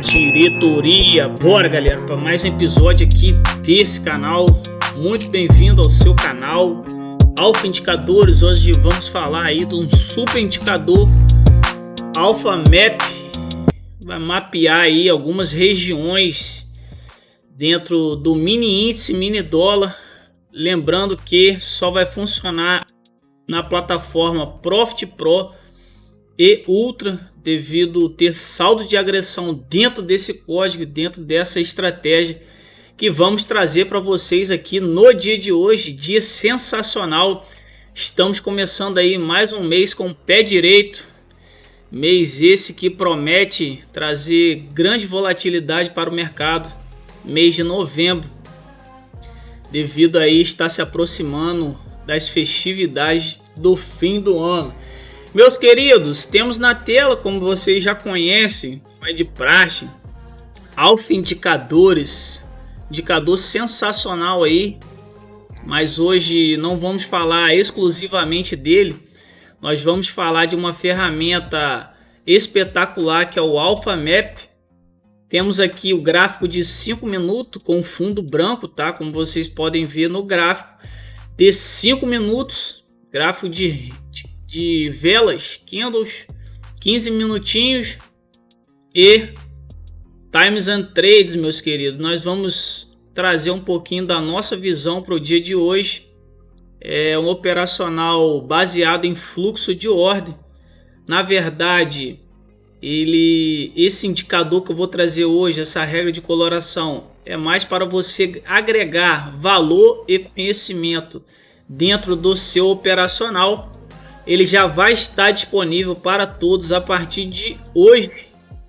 diretoria. Bora, galera, para mais um episódio aqui desse canal. Muito bem-vindo ao seu canal Alfa Indicadores. Hoje vamos falar aí de um super indicador Alfa Map. Vai mapear aí algumas regiões dentro do mini índice, mini dólar. Lembrando que só vai funcionar na plataforma Profit Pro e Ultra, devido ter saldo de agressão dentro desse código, dentro dessa estratégia que vamos trazer para vocês aqui no dia de hoje. Dia sensacional, estamos começando aí mais um mês com o pé direito, mês esse que promete trazer grande volatilidade para o mercado, mês de novembro, devido aí estar se aproximando das festividades do fim do ano. Meus queridos, temos na tela, como vocês já conhecem, é de praxe, Alfa Indicadores, indicador sensacional aí, mas hoje não vamos falar exclusivamente dele, nós vamos falar de uma ferramenta espetacular que é o Alfa Map. Temos aqui o gráfico de 5 minutos com fundo branco, tá? Como vocês podem ver no gráfico de 5 minutos, gráfico de velas, candles, 15 minutinhos e times and trades, meus queridos. Nós vamos trazer um pouquinho da nossa visão para o dia de hoje. É um operacional baseado em fluxo de ordem. Na verdade, esse indicador que eu vou trazer hoje, essa regra de coloração, é mais para você agregar valor e conhecimento dentro do seu operacional. Ele já vai estar disponível para todos a partir de hoje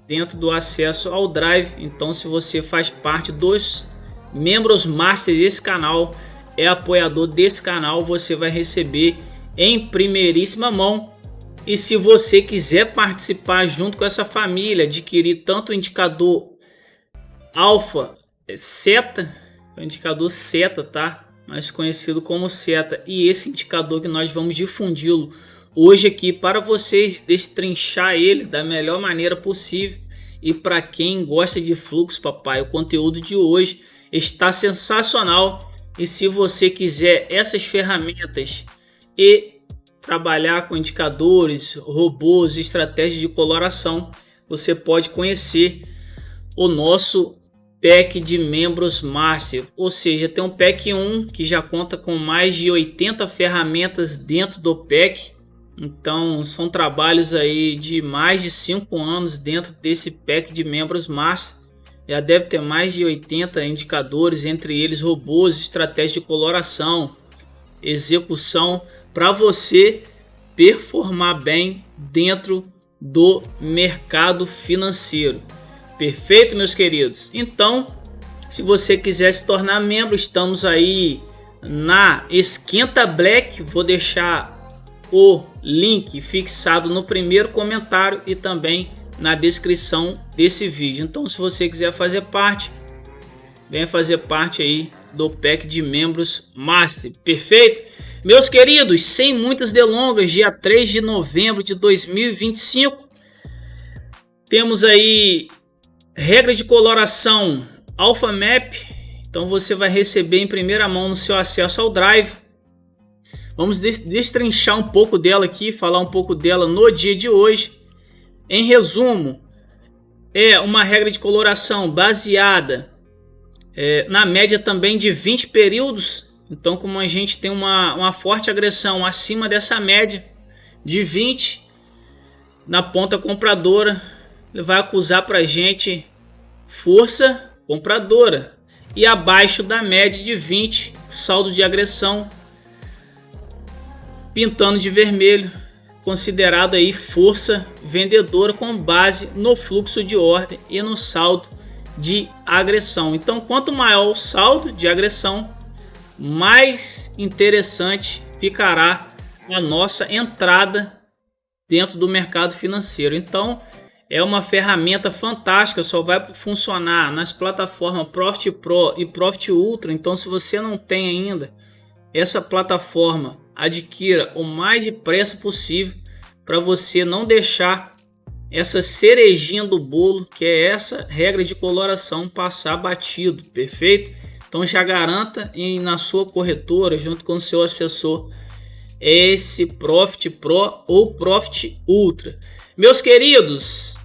dentro do acesso ao Drive. Então, se você faz parte dos membros master desse canal, é apoiador desse canal, você vai receber em primeiríssima mão. E se você quiser participar junto com essa família, adquirir tanto o indicador Alfa Seta, o indicador Seta, tá? Mais conhecido como Seta, e esse indicador que nós vamos difundi-lo hoje aqui para vocês, destrinchar ele da melhor maneira possível. E para quem gosta de fluxo, papai, o conteúdo de hoje está sensacional. E se você quiser essas ferramentas e trabalhar com indicadores, robôs, estratégias de coloração, você pode conhecer o nosso pack de membros Master, ou seja, tem um pack 1 que já conta com mais de 80 ferramentas dentro do pack. Então são trabalhos aí de mais de 5 anos dentro desse pack de membros Master. Já deve ter mais de 80 indicadores, entre eles robôs, estratégias de coloração, execução, para você performar bem dentro do mercado financeiro. Perfeito, meus queridos? Então, se você quiser se tornar membro, estamos aí na Esquenta Black. Vou deixar o link fixado no primeiro comentário e também na descrição desse vídeo. Então, se você quiser fazer parte, venha fazer parte aí do pack de membros Master. Perfeito? Meus queridos, sem muitas delongas, dia 3 de novembro de 2025, temos aí regra de coloração Alfa Map. Então você vai receber em primeira mão no seu acesso ao Drive. Vamos destrinchar um pouco dela aqui, falar um pouco dela no dia de hoje. Em resumo, é uma regra de coloração baseada na média também de 20 períodos. Então, como a gente tem uma forte agressão acima dessa média de 20, na ponta compradora, ele vai acusar para a gente força compradora. E abaixo da média de 20, saldo de agressão, pintando de vermelho, considerado aí força vendedora com base no fluxo de ordem e no saldo de agressão. Então, quanto maior o saldo de agressão, mais interessante ficará a nossa entrada dentro do mercado financeiro. Então, é uma ferramenta fantástica, só vai funcionar nas plataformas Profit Pro e Profit Ultra. Então, se você não tem ainda essa plataforma, adquira o mais depressa possível para você não deixar essa cerejinha do bolo, que é essa regra de coloração passar batido, perfeito? Então já garanta na sua corretora, junto com o seu assessor, esse Profit Pro ou Profit Ultra. Meus queridos,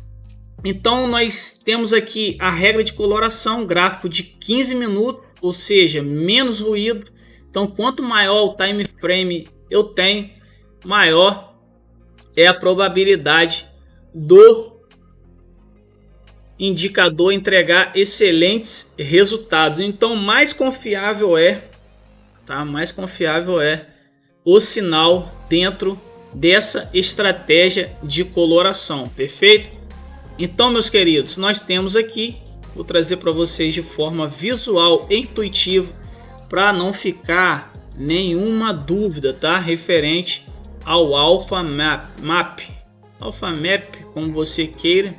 então nós temos aqui a regra de coloração, gráfico de 15 minutos, ou seja, menos ruído. Então quanto maior o time frame eu tenho, maior é a probabilidade do indicador entregar excelentes resultados. Então mais confiável é, tá? Mais confiável é o sinal dentro dessa estratégia de coloração, perfeito? Então, meus queridos, nós temos aqui, vou trazer para vocês de forma visual e intuitiva, para não ficar nenhuma dúvida, tá? Referente ao Alpha Map, como você queira,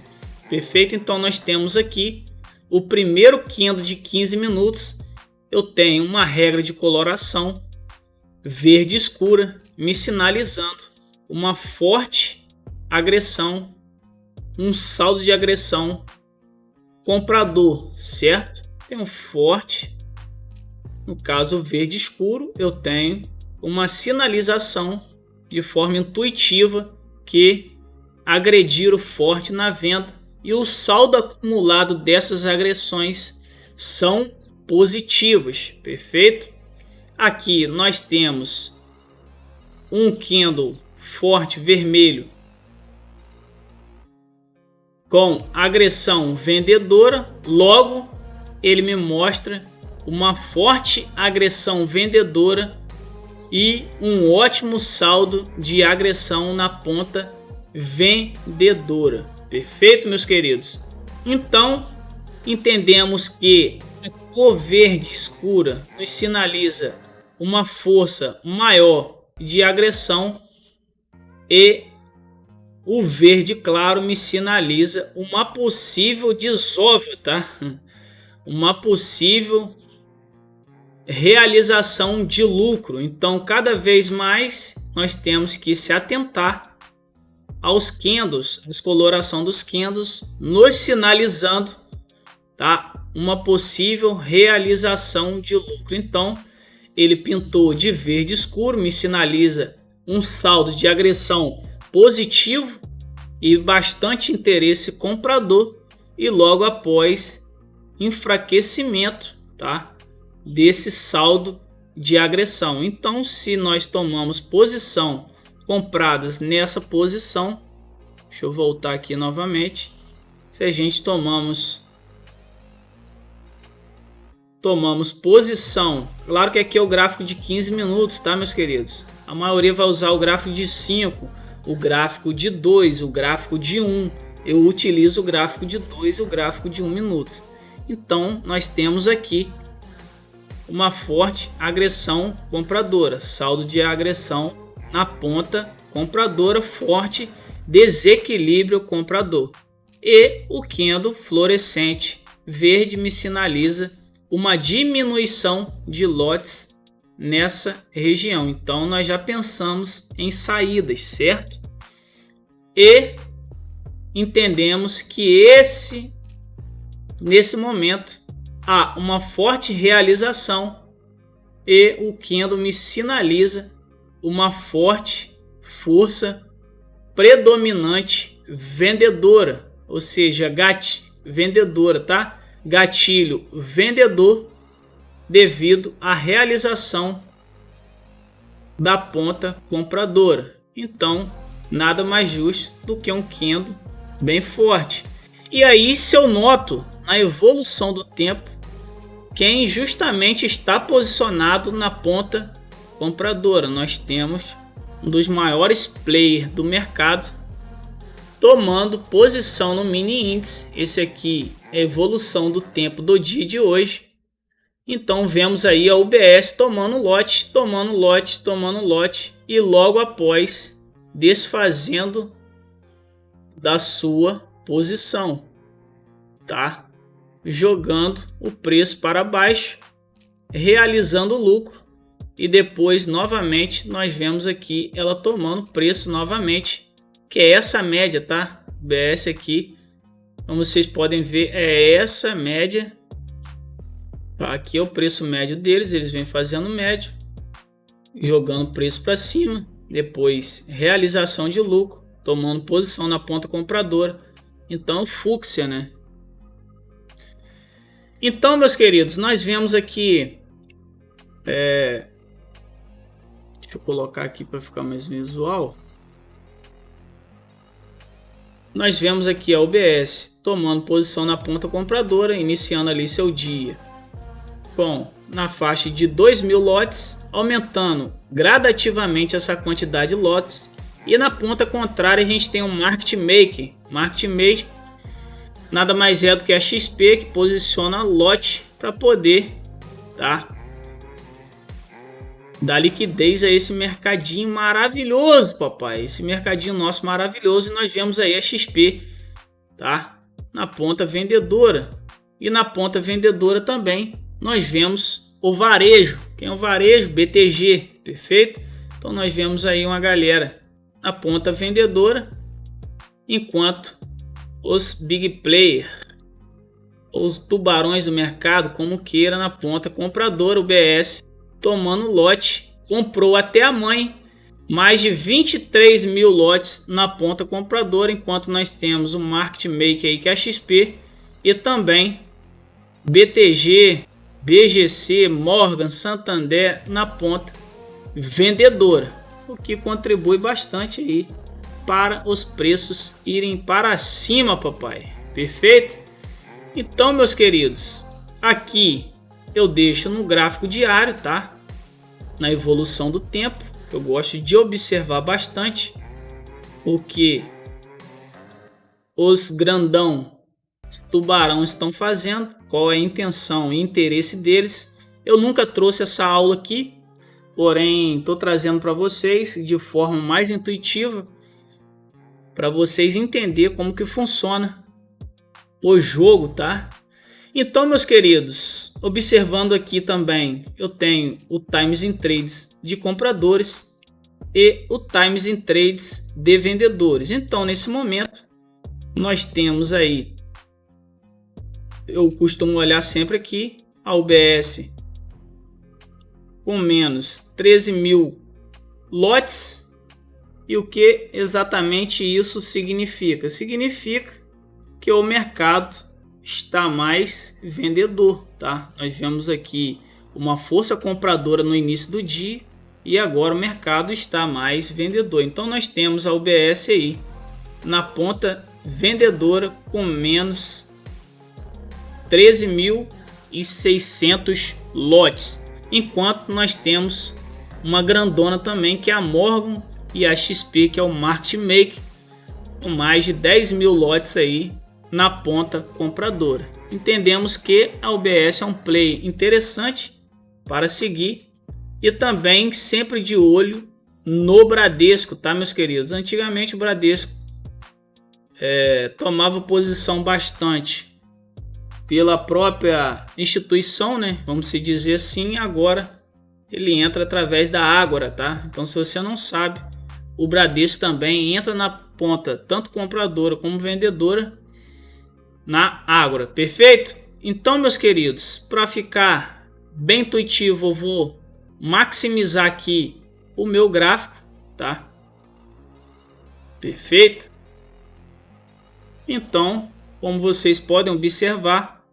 perfeito? Então nós temos aqui o primeiro candle de 15 minutos, eu tenho uma regra de coloração verde escura, me sinalizando uma forte agressão, um saldo de agressão comprador, certo? Tem um forte, no caso verde escuro, eu tenho uma sinalização de forma intuitiva que agrediram forte na venda, e o saldo acumulado dessas agressões são positivos, perfeito? Aqui nós temos um candle forte vermelho com agressão vendedora, logo ele me mostra uma forte agressão vendedora e um ótimo saldo de agressão na ponta vendedora, perfeito, meus queridos? Então entendemos que a cor verde escura nos sinaliza uma força maior de agressão e o verde claro me sinaliza uma possível desova, tá? Uma possível realização de lucro. Então cada vez mais nós temos que se atentar aos candles, a coloração dos candles nos sinalizando, tá? Uma possível realização de lucro. Então ele pintou de verde escuro, me sinaliza um saldo de agressão positivo e bastante interesse comprador, e logo após enfraquecimento, tá? Desse saldo de agressão. Então se nós tomamos posição compradas nessa posição, deixa eu voltar aqui novamente, se a gente tomamos posição, claro que aqui é o gráfico de 15 minutos, tá, meus queridos? A maioria vai usar o gráfico de 5, o gráfico de 2, o gráfico de 1. Eu utilizo o gráfico de 2 e o gráfico de 1 minuto. Então nós temos aqui uma forte agressão compradora, saldo de agressão na ponta compradora, forte desequilíbrio comprador, e o candle fluorescente verde me sinaliza uma diminuição de lotes nessa região. Então nós já pensamos em saídas, certo? E entendemos que nesse momento há uma forte realização e o candle me sinaliza uma forte força predominante vendedora, ou seja, vendedora, tá? Gatilho vendedor devido à realização da ponta compradora. Então nada mais justo do que um candle bem forte. E aí, se eu noto na evolução do tempo quem justamente está posicionado na ponta compradora, nós temos um dos maiores players do mercado tomando posição no mini índice. Esse aqui é a evolução do tempo do dia de hoje. Então vemos aí a UBS tomando lote, tomando lote, tomando lote, e logo após desfazendo da sua posição, tá? Jogando o preço para baixo, realizando lucro, e depois novamente nós vemos aqui ela tomando preço novamente, que é essa média, tá? O BS aqui, como vocês podem ver, é essa média. Aqui é o preço médio deles, eles vêm fazendo médio, jogando preço para cima, depois realização de lucro, tomando posição na ponta compradora. Então, fúcsia, né? Então, meus queridos, nós vemos aqui, deixa eu colocar aqui para ficar mais visual. Nós vemos aqui a UBS tomando posição na ponta compradora, iniciando ali seu dia na faixa de 2.000 lotes, aumentando gradativamente essa quantidade de lotes. E na ponta contrária a gente tem um market maker. Market maker nada mais é do que a XP, que posiciona lote para poder dar liquidez a esse mercadinho maravilhoso, papai. Esse mercadinho nosso maravilhoso. E nós vemos aí a XP, na ponta vendedora. E na ponta vendedora também nós vemos o varejo. Quem é o varejo? BTG, perfeito? Então nós vemos aí uma galera na ponta vendedora, enquanto os big players, os tubarões do mercado, como queira, na ponta compradora, o BS tomando lote, comprou até a mãe mais de 23.000 lotes na ponta compradora, enquanto nós temos o market maker aí, que é a XP, e também BTG, BGC, Morgan, Santander na ponta vendedora, o que contribui bastante aí para os preços irem para cima, papai. Perfeito? Então, meus queridos, aqui eu deixo no gráfico diário, na evolução do tempo. Eu gosto de observar bastante o que os grandão tubarão estão fazendo, qual é a intenção e interesse deles. Eu nunca trouxe essa aula aqui, porém estou trazendo para vocês de forma mais intuitiva, para vocês entenderem como que funciona o jogo, Então, meus queridos, observando aqui também, eu tenho o Times in Trades de compradores e o Times in Trades de vendedores. Então, nesse momento, nós temos aí, eu costumo olhar sempre aqui, a UBS com menos 13.000 lotes. E o que exatamente isso significa? Significa que o mercado está mais vendedor, Nós vemos aqui uma força compradora no início do dia e agora o mercado está mais vendedor. Então nós temos a UBS aí na ponta vendedora com menos 13.600 lotes, enquanto nós temos uma grandona também, que é a Morgan, e a XP, que é o market maker, com mais de 10.000 lotes aí na ponta compradora. Entendemos que a UBS é um play interessante para seguir, e também sempre de olho no Bradesco, meus queridos? Antigamente o Bradesco tomava posição bastante pela própria instituição, né? Vamos se dizer assim. Agora ele entra através da Ágora, Então, se você não sabe, o Bradesco também entra na ponta, tanto compradora como vendedora, na Ágora, perfeito? Então, meus queridos, para ficar bem intuitivo, eu vou maximizar aqui o meu gráfico, Perfeito? Então, como vocês podem observar,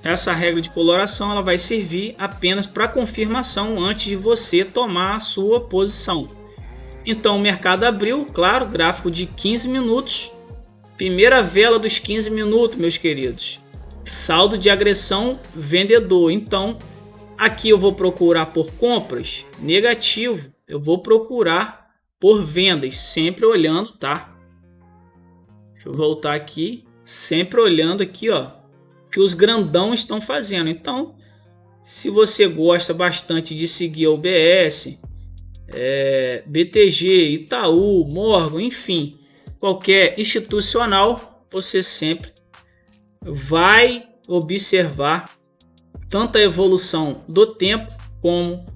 essa regra de coloração ela vai servir apenas para confirmação antes de você tomar a sua posição. Então o mercado abriu, claro, gráfico de 15 minutos, primeira vela dos 15 minutos, meus queridos, saldo de agressão vendedor. Então aqui eu vou procurar por compras, negativo, eu vou procurar por vendas, sempre olhando, Deixa eu voltar aqui, sempre olhando aqui, que os grandão estão fazendo. Então, se você gosta bastante de seguir a UBS, BTG, Itaú, Morgan, enfim, qualquer institucional, você sempre vai observar tanto a evolução do tempo como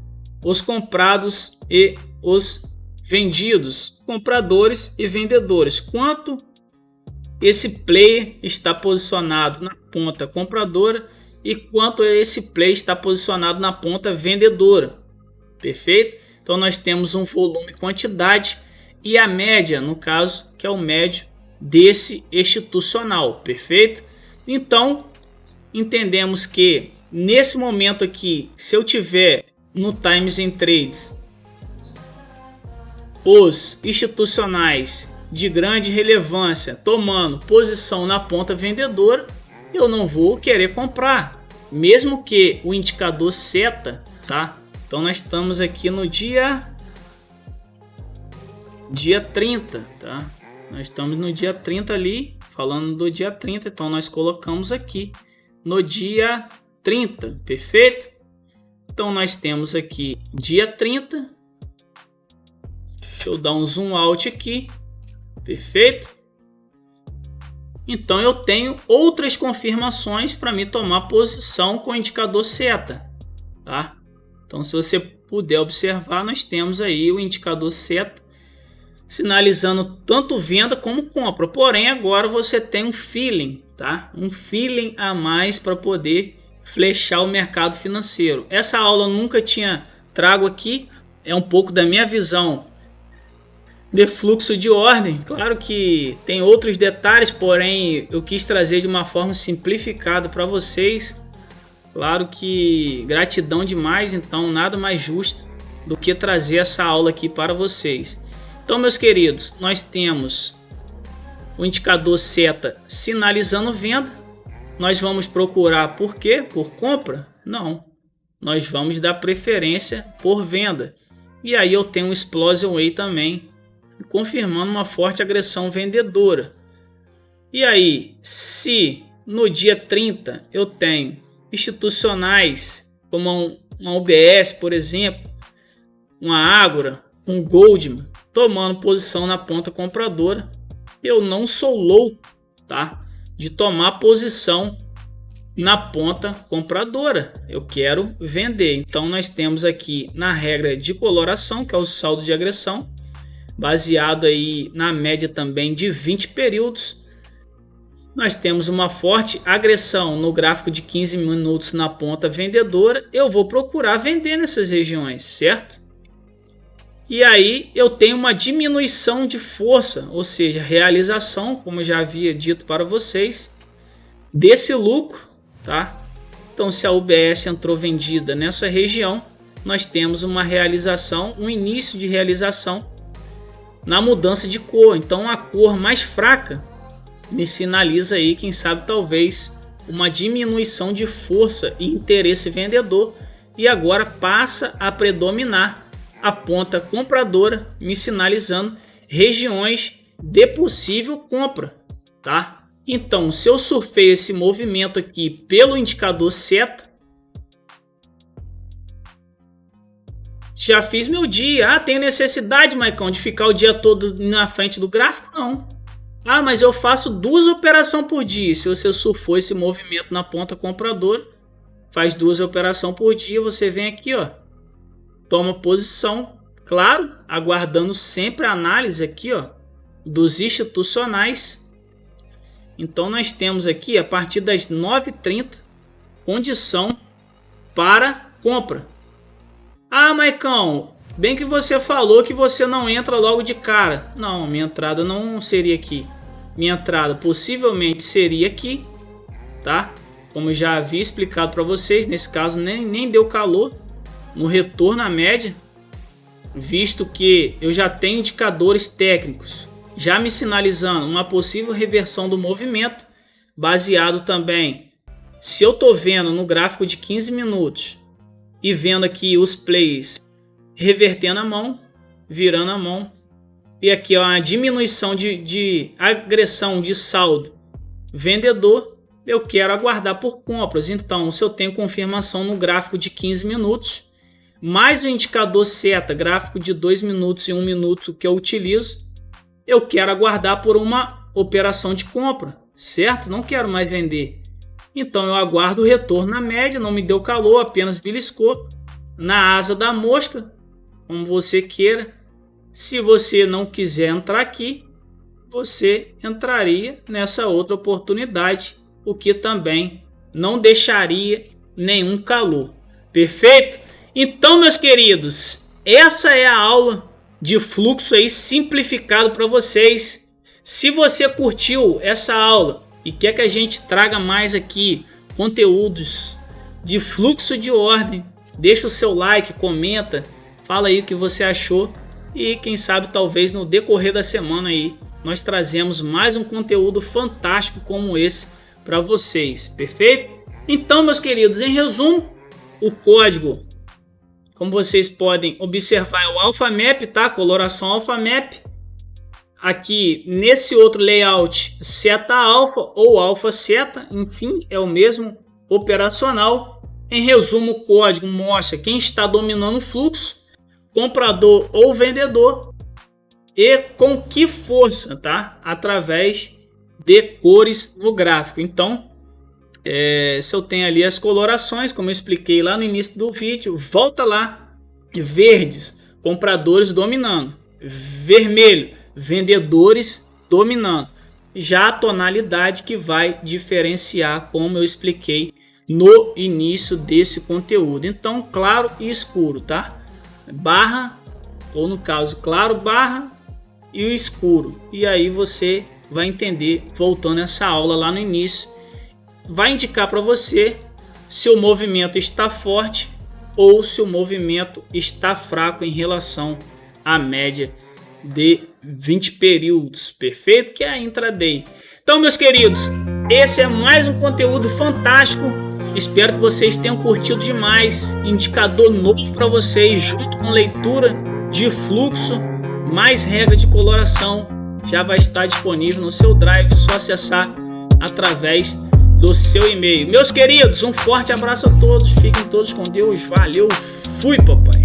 os comprados e os vendidos, compradores e vendedores. Quanto esse player está posicionado na ponta compradora e quanto esse player está posicionado na ponta vendedora. Perfeito? Então nós temos um volume, quantidade e a média, no caso, que é o médio desse institucional. Perfeito? Então entendemos que nesse momento aqui, se eu tiver no Times and Trades os institucionais de grande relevância tomando posição na ponta vendedora, eu não vou querer comprar, mesmo que o indicador seta, tá? Então nós estamos aqui no dia 30, tá? Nós estamos no dia 30 ali, falando do dia 30, então nós colocamos aqui no dia 30, perfeito? Então nós temos aqui dia 30. Deixa eu dar um zoom out aqui. Perfeito? Então eu tenho outras confirmações para me tomar posição com o indicador seta, tá? Então se você puder observar, nós temos aí o indicador seta sinalizando tanto venda como compra. Porém agora você tem um feeling, tá? Um feeling a mais para poder flechar o mercado financeiro. Essa aula eu nunca tinha trago aqui, é um pouco da minha visão de fluxo de ordem. Claro que tem outros detalhes, porém eu quis trazer de uma forma simplificada para vocês. Claro que gratidão demais, então nada mais justo do que trazer essa aula aqui para vocês. Então, meus queridos, nós temos o indicador seta sinalizando venda. Nós vamos procurar por quê? Por compra? Não. Nós vamos dar preferência por venda. E aí eu tenho um Explosion Way também, confirmando uma forte agressão vendedora. E aí, se no dia 30 eu tenho institucionais como uma UBS, por exemplo, uma Ágora, um Goldman, tomando posição na ponta compradora, eu não sou louco, tá? De tomar posição na ponta compradora. Eu quero vender. Então nós temos aqui na regra de coloração, que é o saldo de agressão, baseado aí na média também de 20 períodos. Nós temos uma forte agressão no gráfico de 15 minutos na ponta vendedora. Eu vou procurar vender nessas regiões, certo? E aí eu tenho uma diminuição de força, ou seja, realização, como eu já havia dito para vocês, desse lucro, tá? Então se a UBS entrou vendida nessa região, nós temos uma realização, um início de realização na mudança de cor. Então a cor mais fraca me sinaliza aí, quem sabe talvez uma diminuição de força e interesse vendedor, e agora passa a predominar a ponta compradora, me sinalizando regiões de possível compra, tá? Então, se eu surfei esse movimento aqui pelo indicador seta, já fiz meu dia. Ah, tem necessidade, Maicon, de ficar o dia todo na frente do gráfico? Não. Ah, mas eu faço 2 operações por dia. Se você surfou esse movimento na ponta compradora, faz 2 operações por dia, você vem aqui, ó, toma posição, claro, aguardando sempre a análise aqui, ó, dos institucionais. Então nós temos aqui a partir das 9h30 condição para compra. Ah, Maicon, bem que você falou que você não entra logo de cara. Não, minha entrada não seria aqui. Minha entrada possivelmente seria aqui, tá? Como eu já havia explicado para vocês, nesse caso nem deu calor no retorno à média, visto que eu já tenho indicadores técnicos já me sinalizando uma possível reversão do movimento, baseado também, se eu estou vendo no gráfico de 15 minutos e vendo aqui os plays revertendo a mão, virando a mão, e aqui ó, uma diminuição de agressão de saldo vendedor, eu quero aguardar por compras. Então, se eu tenho confirmação no gráfico de 15 minutos, mais o indicador seta, gráfico de 2 minutos e 1 minuto que eu utilizo, eu quero aguardar por uma operação de compra, certo? Não quero mais vender. Então eu aguardo o retorno na média, não me deu calor, apenas beliscou na asa da mosca, como você queira. Se você não quiser entrar aqui, você entraria nessa outra oportunidade, o que também não deixaria nenhum calor. Perfeito? Então, meus queridos, essa é a aula de fluxo aí simplificado para vocês. Se você curtiu essa aula e quer que a gente traga mais aqui conteúdos de fluxo de ordem, deixa o seu like, comenta, fala aí o que você achou e quem sabe talvez no decorrer da semana aí nós trazemos mais um conteúdo fantástico como esse para vocês, perfeito? Então, meus queridos, em resumo, o código, como vocês podem observar, é o AlphaMap, tá? Coloração AlphaMap. Aqui nesse outro layout, seta alfa ou alfa seta, enfim, é o mesmo operacional. Em resumo, o código mostra quem está dominando o fluxo, comprador ou vendedor, e com que força, tá? Através de cores no gráfico. Então, se eu tenho ali as colorações, como eu expliquei lá no início do vídeo, volta lá, verdes, compradores dominando, vermelho, vendedores dominando, já a tonalidade que vai diferenciar, como eu expliquei no início desse conteúdo. Então, claro e escuro, tá? Barra, ou no caso, claro, barra e o escuro. E aí você vai entender, voltando essa aula lá no início, vai indicar para você se o movimento está forte ou se o movimento está fraco em relação à média de 20 períodos, perfeito? Que é a intraday. Então, meus queridos, esse é mais um conteúdo fantástico. Espero que vocês tenham curtido demais. Indicador novo para vocês, junto com leitura de fluxo, mais regra de coloração, já vai estar disponível no seu Drive. Só acessar através do seu e-mail. Meus queridos, um forte abraço a todos. Fiquem todos com Deus. Valeu, fui, papai.